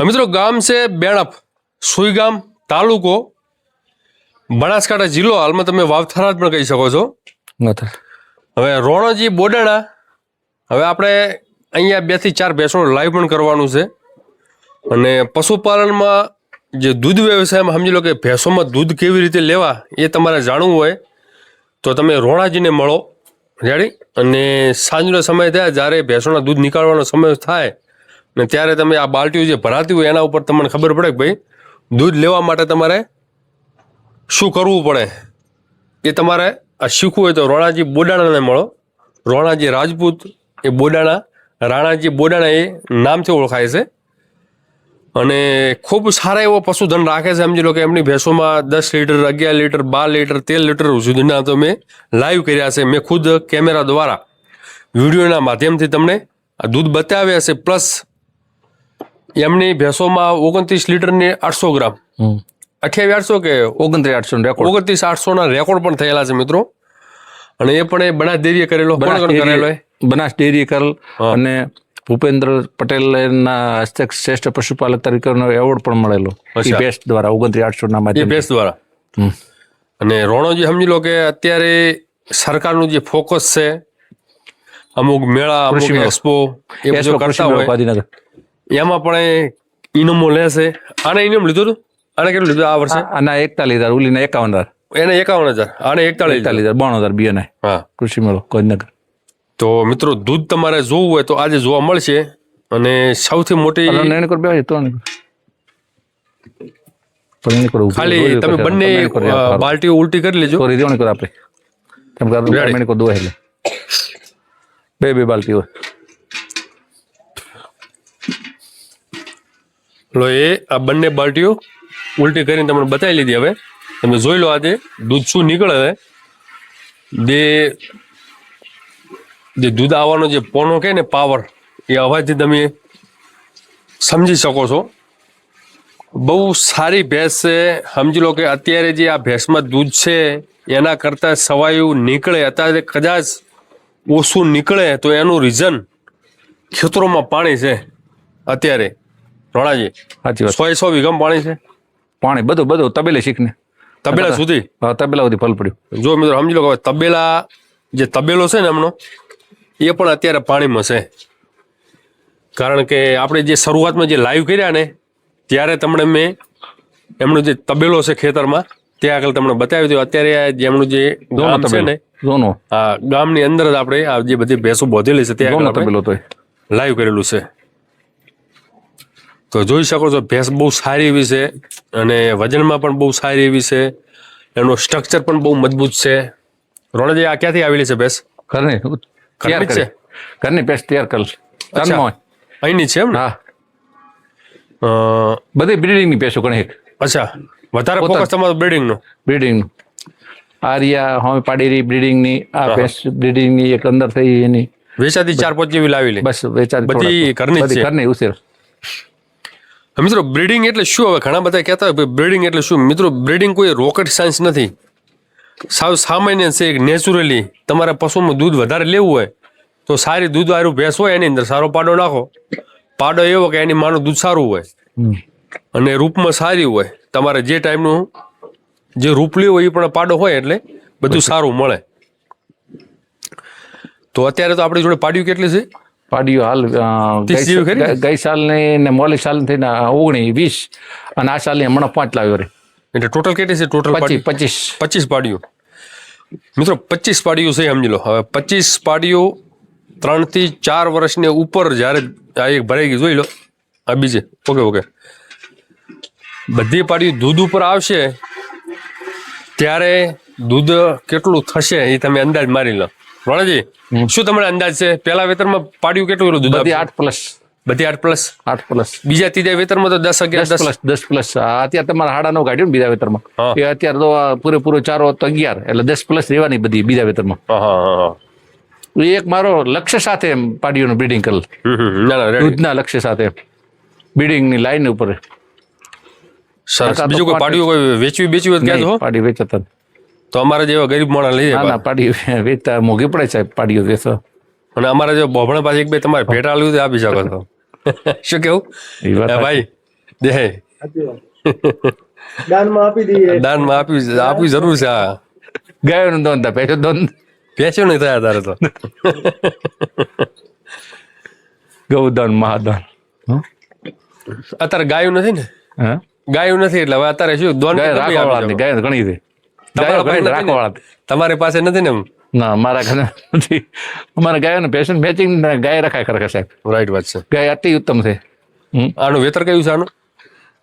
મિત્રો ગામ છે બેણપ, સુઈગામ તાલુકો, બનાસકાંઠા જિલ્લો. હાલમાં તમે વાવથરા પણ કહી શકો છો. હવે રોણોજી બોડાણા, હવે આપણે અહીંયા 2 થી 4 ભેંસો લાઈવ પણ કરવાનું છે. અને પશુપાલનમાં જે દૂધ વ્યવસાયમાં સમજી લો કે ભેંસોમાં દૂધ કેવી રીતે લેવા એ તમારે જાણવું હોય તો તમે રોણાજીને મળો. રેડી? અને સાંજનો સમય થાય જ્યારે ભેંસોના દૂધ નીકાળવાનો સમય થાય ને ત્યારે તમે આ બાલટીઓ જે ભરાતી હોય એના ઉપર તમને ખબર પડે કે ભાઈ દૂધ લેવા માટે તમારે શું કરવું પડે એ તમારે આ શીખવું હોય તો રોણાજી બોડાણાને મળો. રોણાજી રાજપૂત એ બોડાણા, રાણાજી બોડાણા એ નામથી ઓળખાય છે. અને ખૂબ સારા એવો પશુધન રાખે છે. સમજી લો કે એમની ભેંસોમાં 10 લીટર, 11 લીટર, 12 લીટર, 13 લીટર સુધીના તો મેં લાઈવ કર્યા છે. મેં ખુદ કેમેરા દ્વારા વિડીયોના માધ્યમથી તમને આ દૂધ બતાવ્યા છે. પ્લસ એમની ભેંસોમાં 29 લીટરની 800 ગ્રામ, 2800 કે 29,800 રેકોર્ડ, 29,800 રેકોર્ડ પણ થયેલા છે મિત્રો. અને એ પણ એ બનાસ ડેરીએ કરેલો કરેલો બનાસ ડેરી કરેલ. અને ભૂપેન્દ્ર પટેલ ના હસ્તક શ્રેષ્ઠ પશુપાલક તરીકેનો એવોર્ડ પણ મળેલો એ ભેંસ દ્વારા 29,800 ના માધ્યમથી. ભેંસ દ્વારા. અને રોણોજી સમજી લો કે અત્યારે સરકારનું જે ફોકસ છે, અમુક મેળા, અમુક એક્સપો એ બધું કરતા હોય એમાં પણ ઇનામો લેશે. આને ઇનામ લીધું હતું? આને કેટલું લીધું આ વર્ષે? આના 41,000, ઓલીને 51,000. એને 51,000, આને 41,000, 92,000 બીજાને. હા, કૃષિ મેળો ગાંધીનગર. તો મિત્રો દૂધ તમારે જોવું હોય તો આજે જોવા મળશે. અને સૌથી મોટી ખાલી તમે બંને બાલટીઓ ઉલટી કરી લેજો. આપણે બે બાલટીઓ લો. એ આ બંને બાલટીઓ ઉલટી કરીને તમને બતાવી લીધી. હવે તમે જોઈ લો આજે દૂધ શું નીકળે છે. જે દૂધ આવવાનો જે પોનો કે ને પાવર, એ અવાજથી તમે સમજી શકો છો. બહુ સારી ભેંસ છે. સમજી લો કે અત્યારે જે આ ભેંસમાં દૂધ છે એના કરતાં સવાયું નીકળે, અત્યારે કદાચ ઓછું નીકળે તો એનું રીઝન ખેતરોમાં પાણી છે. અત્યારે રોણાજી 100 વીઘામાં પાણી છે. પાણી બધું તબેલે શીખને તબેલા સુધી ફલ પડ્યું. જો મિત્રો સમજી લો કે તબેલા જે તબેલો છે ને એમનો એ પણ અત્યારે પાણીમાં છે. કારણ કે આપણે જે શરૂઆતમાં જે લાઈવ કર્યા ને ત્યારે તમને મેં એમનો જે તબેલો છે ખેતરમાં ત્યાં આગળ તમને બતાવ્યું હતું. અત્યારે એમનું જે ગામ છે ને, હા, ગામની અંદર જ આપણે આ જે બધી ભેંસો બોધેલી છે ત્યાં આગળ લાઈવ કરેલું છે. તો જોઈ શકો છો ભેંસ બહુ સારી એવી છે અને વજનમાં પણ બહુ સારી એવી છે. એનું સ્ટ્રક્ચર પણ બહુ મજબૂત છે. રોણાજી આ ક્યાંથી આવેલી છે ભેંસ? ઘરની ભેંસ તૈયાર કરેલ અહીંની છે એમ ને? હા, બધી બ્રીડિંગની ભેંસો ઘણી. અચ્છા, વધારે ફોકસ તમારો બ્રીડિંગનું. આરિયા હવે પાડેરી બ્રીડિંગની, આ ભેંસ બ્રીડિંગની એક અંદર થઈ એની વેચાતી 4-5 જેવી લાવેલી. બસ વેચાતી બધી ઘરની ઉછેર. મિત્રો બ્રીડિંગ એટલે શું? હવે ઘણા બધા કહેતા હોય બ્રીડિંગ એટલે શું? મિત્રો બ્રીડિંગ કોઈ રોકેટ સાયન્સ નથી. સાવ સામાન્ય છે. નેચરલી તમારે પશુમાં દૂધ વધારે લેવું હોય તો સારી દૂધ વાળું ભેંસ હોય એની અંદર સારો પાડો નાખો. પાડો એવો કે એની માનું દૂધ સારું હોય અને રૂપમાં સારી હોય. તમારે જે ટાઈમનું જે રૂપ લેવું હોય એ પણ પાડો હોય એટલે બધું સારું મળે. તો અત્યારે તો આપણી જોડે પાડ્યું કેટલી છે? પાડીઓ હાલ ગઈ સાલની ને મોલી સાલ થઈને 19, 20 અને આ સાલની હમણાં 5 લાવ્યો રે. એટલે ટોટલ કેટલી છે? ટોટલ 25 પાડીઓ. મિત્રો 25 પાડીઓ છે સમજી લો. હવે 25 પાડીઓ 3 થી 4 વર્ષને ઉપર જ્યારે આ એક ભરાઈ ગઈ જોઈ લો. આ બીજે ઓકે બધી પાડીઓ દૂધ ઉપર આવશે ત્યારે દૂધ કેટલું થશે એ તમે અંદાજ મારી લો. રોણાજી શું તમને અંદાજ છે? પેલા વેતરમાં પાડ્યું કેટલું દૂધ? બધી 8+. બધી 8+. બીજા ત્રીજા વેતરમાં તો 10, 11, 10+. અત્યારે તમારે 9.5 કાઢ્યું ને બીજા વેતરમાં. એ અત્યારે તો પૂરેપૂરો ચારો તો 11 એટલે 10+ રહેવાની બધી બીજા વેતરમાં. એક મારો લક્ષ્ય સાથે પાડીઓનું બ્રીડિંગ કરેલ, દૂધના લક્ષ્ય સાથે બ્રીડિંગની લાઈન ઉપર. બીજું કોઈ પાડીઓ કોઈ વેચવી પાડી વેચતા તો અમારા જેવા ગરીબ માણસ લઈ જાય. પાડી વેચતા મોંઘી પડે સાહેબ પાડીઓ વેચો. અને અમારા જે બોભણા પાસે 1-2 તમારે ભેટ આલ્યું આપી શકો છો. શું કેવું ભાઈ? દે દાનમાં આપી દઈએ. દાનમાં આપવી જરૂર છે. હા, ગાયોનું દોન થાય પેલો દોન પેચ્યો નહીં થયા તારે તો. ગૌદાન મહાદાન. અત્યારે ગાયું નથી ને, હા ગાયું નથી એટલે હવે અત્યારે શું દોન ગાય રાખવા વાળા ગાય ઘણી છે. ગાયો ઘણી રાખવા વાળા. તમારી પાસે નથી ને એમ? ના મારા ઘરે નથી. અમારા ગાયોનું પેશન મેચિંગ ગાય રખાય ખરેખર સાહેબ. રાઈટ વાત છે. ગાય અતિ ઉત્તમ છે. આનું વેતર કયું છે આનું?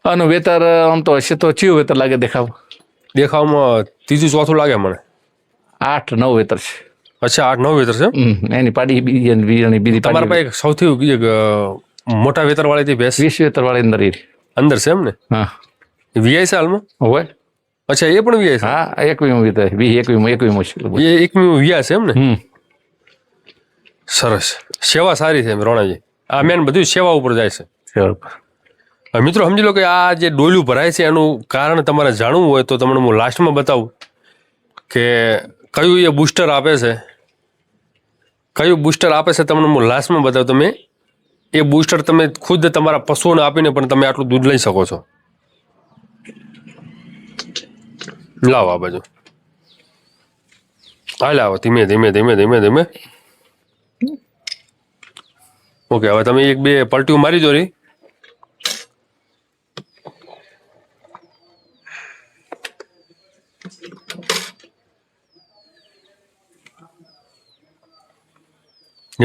આનું વેતર આમ તો હશે તો ચિયું વેતર લાગે દેખાવ. દેખાવમાં ત્રીજું ચોથું લાગે મને. 8-9 વેતર છે. અચ્છા, 8-9 વેતર છે. એની પાડી બીજી અને બીજાની બીજી તમારા પાસે એક સૌથી એક મોટા વેતર વાળી હતી ભેંસ 20 વેતર વાળી અંદર એ. અંદર છે એમ ને? હા વીઆઈ છે હાલમાં? હોય. અચ્છા, એ પણ વીઆઈ છે? હા 21 વેતર 21 મુશ્કેલ. એ એકમી વીઆઈ છે એમ ને? સરસ. સેવા સારી છે એમ રોણાજી. આ મેન બધું સેવા ઉપર જાય છે. હવે મિત્રો સમજી લો કે આ જે ડોલું ભરાય છે એનું કારણ તમારે જાણવું હોય તો તમને હું લાસ્ટમાં બતાવું કે કયું એ બુસ્ટર આપે છે. કયું બુસ્ટર આપે છે તમને હું લાસ્ટમાં બતાવું. તમે એ બુસ્ટર તમે ખુદ તમારા પશુઓને આપીને પણ તમે આટલું દૂધ લઈ શકો છો. લાવો આ બાજુ. હાલ આવો ધીમે ધીમે ધીમે ધીમે ધીમે. ઓકે, હવે તમે 1-2 પલટીઓ મારી દો.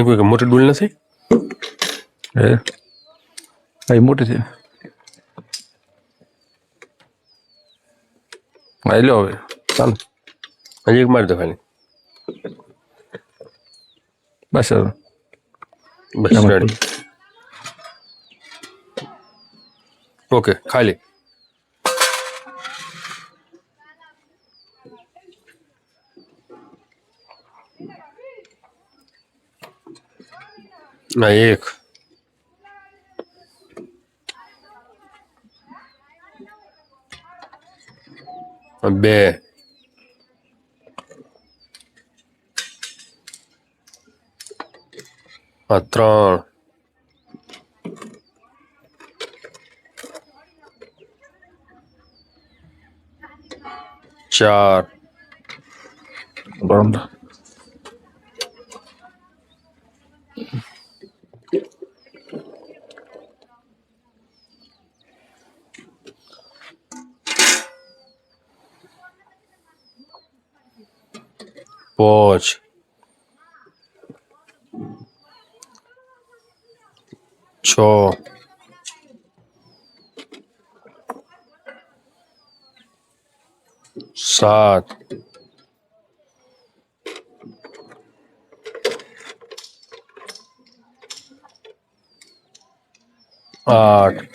કોઈ મોટી ડૂલ નથી? મોટી છે. લો હવે ચાલો હજી એક મારી દો ખાલી. બસ બસ રેડી. ઓકે, ખાલી. ના 1 2 3 4 બરાબર. 5 6 7 8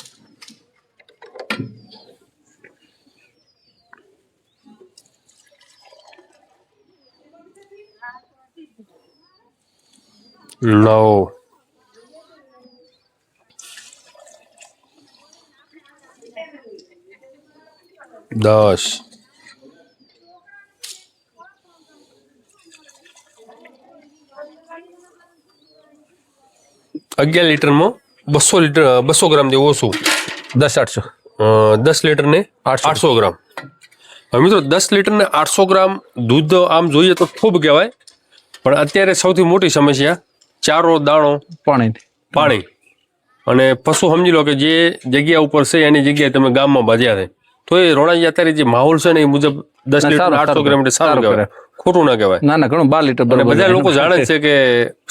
9 10 11 લીટરમાં 200 ગ્રામ જેવું ઓછું. 10-800. 10 લીટર ને 800 ગ્રામ. હવે મિત્રો 10 લીટર ને 800 ગ્રામ દૂધ આમ જોઈએ તો ખૂબ કહેવાય, પણ અત્યારે સૌથી મોટી સમસ્યા ચારો, દાણો, પાણી. અને પશુ સમજી લો કે જે જગ્યા ઉપર છે એની જગ્યાએ તમે ગામમાં બાજ્યા છે તો એ રોણાજી અત્યારે જે માહોલ છે ને એ મુજબ 10 લીટર 800 ગ્રામ એટલે સારું કહેવાય, ખોટું ના કહેવાય. ના ઘણું 12 લીટર. અને બધા લોકો જાણે છે કે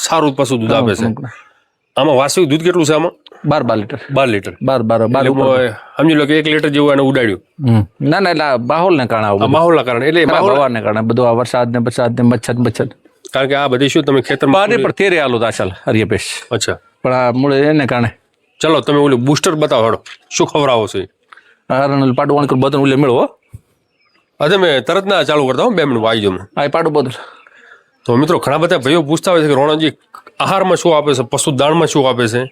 સારું પશુ દૂધ આપે છે. આમાં વાસ્તવિક દૂધ કેટલું છે આમાં? 12 લીટર. 12 લીટર. 12 સમજી લો કે 1 લીટર જેવું એને ઉડાડ્યું. ના એટલે માહોલ ને કારણે આવું. માહોલના કારણે એટલે હવાને કારણે બધું આ વરસાદ ને મચ્છર. કારણ કે આ બધી શું તમે ખેતરમાં પાણી પર તેરે આલો દાશલ હરિયપેશ. અચ્છા, પણ આ મૂળ એને કારણે. ચલો તમે ઓલું બુસ્ટર બતાવો હડો, શું ખવડાવો છો? પાડું વાણ બધું ઓલે મેળવો. અરે મેં તરત ના ચાલુ કરતા હો, 2 મિનિટ આવી જાઉં. આ પાડું બધું. તો મિત્રો ઘણા બધા ભાઈઓ પૂછતા હોય છે કે રોણાજી આહારમાં શું આપે છે, પશુ દાણમાં શું આપે છે?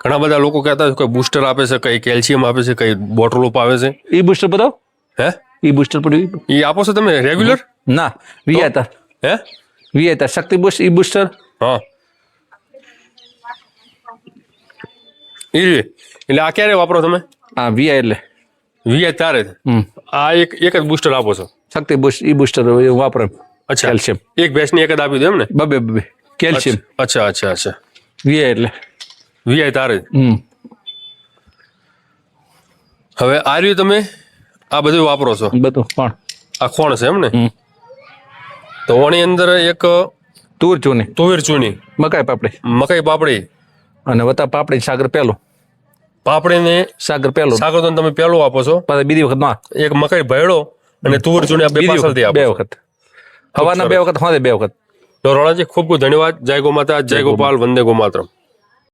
ઘણા બધા લોકો કહેતા હોય કે બુસ્ટર આપે છે, કઈ કેલ્શિયમ આપે છે, કઈ બોટલો આપે છે. એ બુસ્ટર બતાવો. હે એ બુસ્ટર પડ્યું એ આપો છો તમે રેગ્યુલર? ના વીઆતા. હે વીઆતા શક્તિ બુસ્ટ ઈ બુસ્ટર. હા એટલે આ ક્યારે વાપરો તમે? હા વીઆઈ એટલે વીઆઈ તારે જ. આ એક જ બુસ્ટર આપો છો? શક્તિ બુસ્ટ ઈ બુસ્ટર વાપરે. અચ્છા, કેલ્શિયમ એક ભેંસની એક જ આપી દો એમ ને? બબે કેલ્શિયમ. અચ્છા. વીઆઈ એટલે વીઆઈ તારે જ. હવે આ રહ્યું તમે આ બધું વાપરો છો? બધું પણ આ ખોણ છે એમ ને? તો ઓની અંદર એક તુર ચૂની, તુવેર ચૂની, મકાઈ પાપડી અને વત્તા પાપડી સાગર પેલું. પાપડી ને સાગર પેલું તો તમે પેલું આપો છો, પછી બીજી વખત માં એક મકાઈ ભેળો અને તુવેર ચૂની આ બે પાછળથી આપો બે છો. વખત હવાના બે વખત, બે વખત. તો રોણાજી ખૂબ ખૂબ ધન્યવાદ. જય ગો માતા, જય ગોપાલ, વંદે ગો માતરમ.